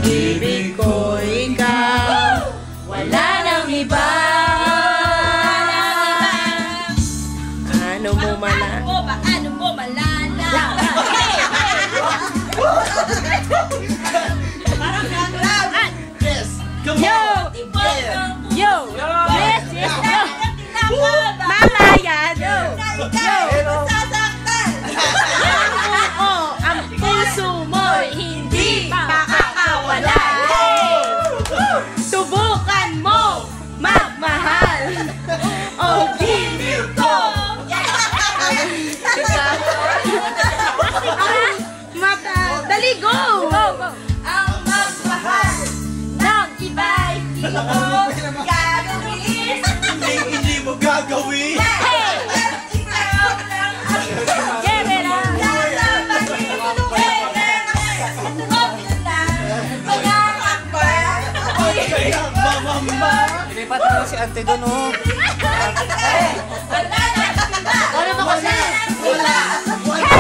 Pag-ibig ko ikaw, wala nang iba. Ano mo malala? Parang gagawin. Yes. Yo! Yes, yo! Mama yan! Yo! Ang puso mo'y hindi makakawala. Subukan mo magmahal. O bibig ko. Dali, go! Ang magmahal ng iba'y hindi mo gagawin. Hindi mo gagawin. Ikaw lang ang Ilipat mo si Ante doon, oh. Wala ba kasi? Wala! Wala!